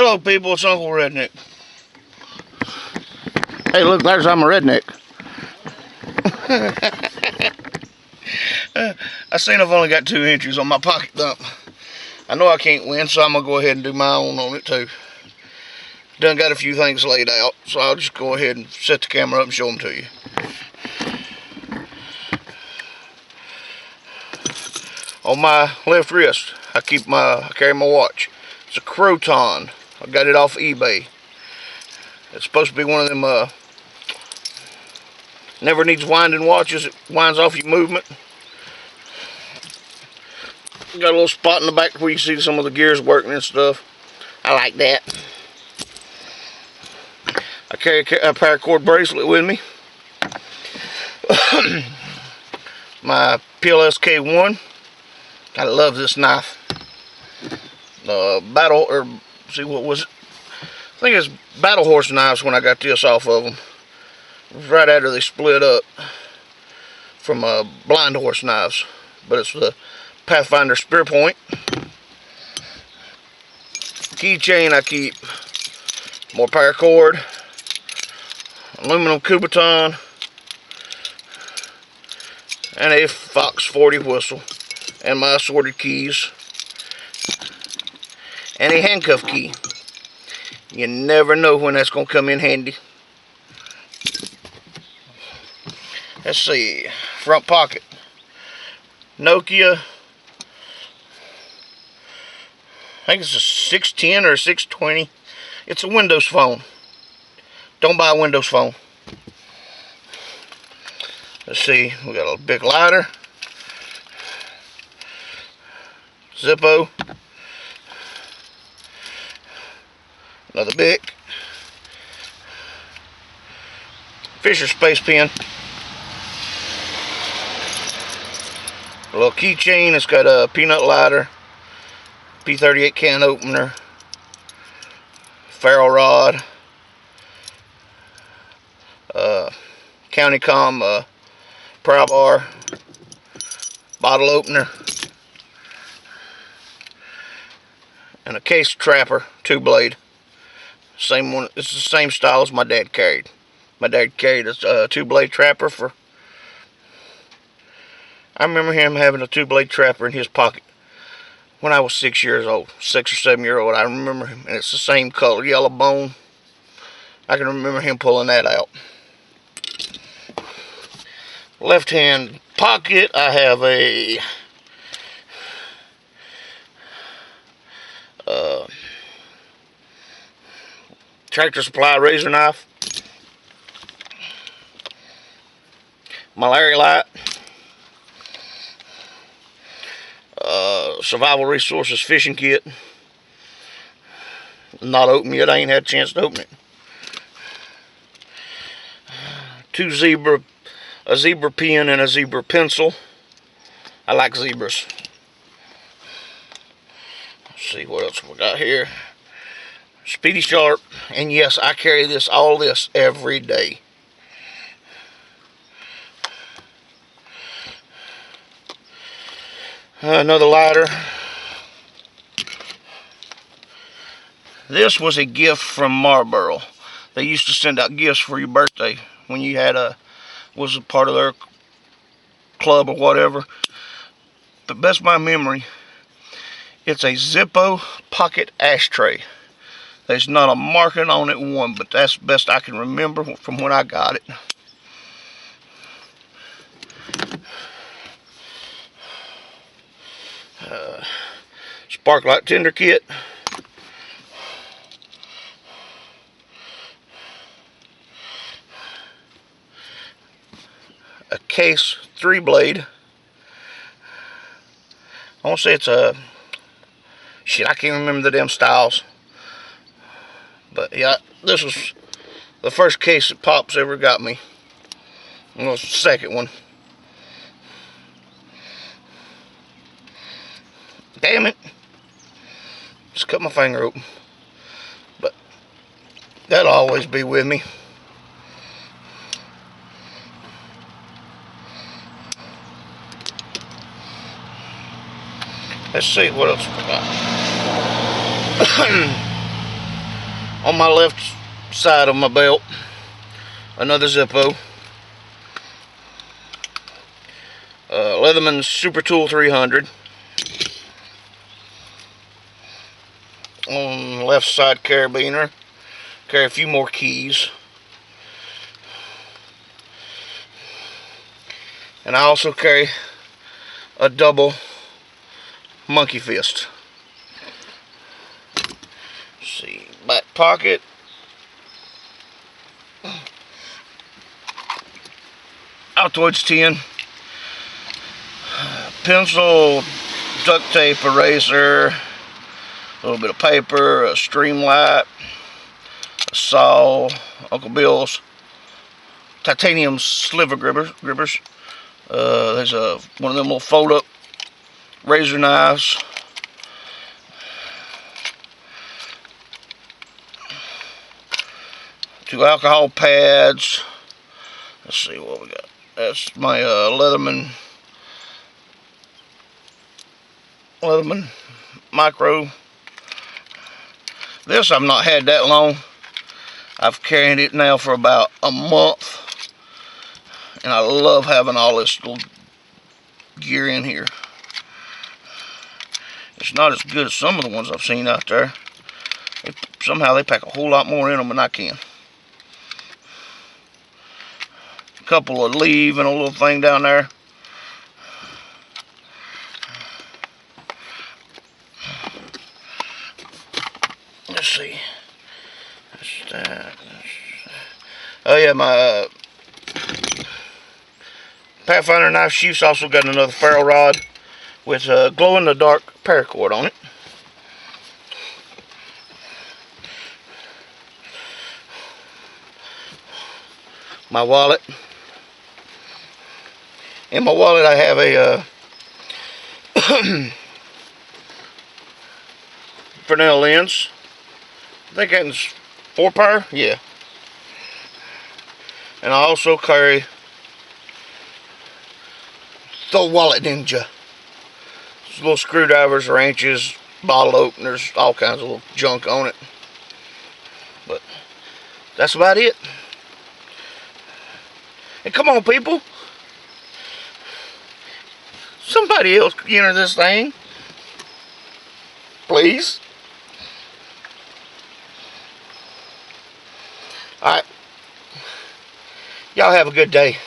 Hello people, it's Uncle Redneck. Hey look, I'm a redneck. I seen I've only got 2 entries on my pocket dump. I know I can't win, so I'm going to go ahead and do my own on it too. Done got a few things laid out, so I'll just go ahead and set the camera up and show them to you. On my left wrist, I carry my watch. It's a Croton. I got it off eBay. It's supposed to be one of them never needs winding watches. It winds off your movement. Got a little spot in the back where you see some of the gears working and stuff. I like that. I carry a paracord bracelet with me. My PLS K1. I love this knife. See what was it? I think it's Battle Horse knives when I got this off of them. It was right after they split up from Blind Horse knives. But it's the Pathfinder Spear Point. Keychain I keep more paracord, aluminum Kubotan, and a Fox 40 whistle, and my assorted keys, and a handcuff key. You never know when that's going to come in handy. Let's see, front pocket, Nokia, I think it's a 610 or a 620. It's a Windows phone. Don't buy a Windows phone. Let's see, we got a big lighter, Zippo, another Bic, Fisher Space Pen, a little keychain. It's got a peanut lighter, P38 can opener, ferrule rod, County Com pry bar, bottle opener, and a case trapper 2-blade. Same one. It's the same style as my dad carried. My dad carried a 2-blade trapper for. I remember him having a 2-blade trapper in his pocket when I was 6 years old, 6 or 7 year old. I remember him, and it's the same color, yellow bone. I can remember him pulling that out. Left hand pocket, I have a Tractor Supply razor knife, my Larry light, Survival Resources fishing kit. Not open yet. I ain't had a chance to open it. A zebra pen and a zebra pencil. I like zebras. Let's see what else we got here. Speedy Sharp, and yes, I carry all this every day. Another lighter. This was a gift from Marlboro. They used to send out gifts for your birthday when you was a part of their club or whatever. But best my memory, it's a Zippo pocket ashtray. There's not a marking on it one, but that's the best I can remember from when I got it. Sparklight tinder kit, a case 3-blade. I want to say it's a I can't remember the damn styles, but yeah, this was the first case that Pops ever got me. It was the second one. Damn it. Just cut my finger open. But that'll always be with me. Let's see what else we got. On my left side of my belt, another Zippo. Leatherman's Super Tool 300. On the left side carabiner. Carry a few more keys. And I also carry a double monkey fist. Let's see, back pocket. Altoids 10. Pencil, duct tape, eraser, a little bit of paper, a stream light, a saw, Uncle Bill's titanium sliver grippers. There's one of them little fold-up razor knives. Two alcohol pads. Let's see what we got. That's my Leatherman Micro. This I've not had that long. I've carried it now for about a month. And I love having all this little gear in here. It's not as good as some of the ones I've seen out there. Somehow they pack a whole lot more in them than I can. A couple of leave and a little thing down there. Let's see. That's that. Oh yeah, my Pathfinder knife sheath's also got another ferro rod with glow-in-the-dark paracord on it. My wallet. In my wallet I have a Fresnel lens. I think that's 4-power, yeah. And I also carry the Wallet Ninja. There's little screwdrivers, wrenches, bottle openers, all kinds of little junk on it. But that's about it. And come on, people. Somebody else enter this thing. Please. Alright. Y'all have a good day.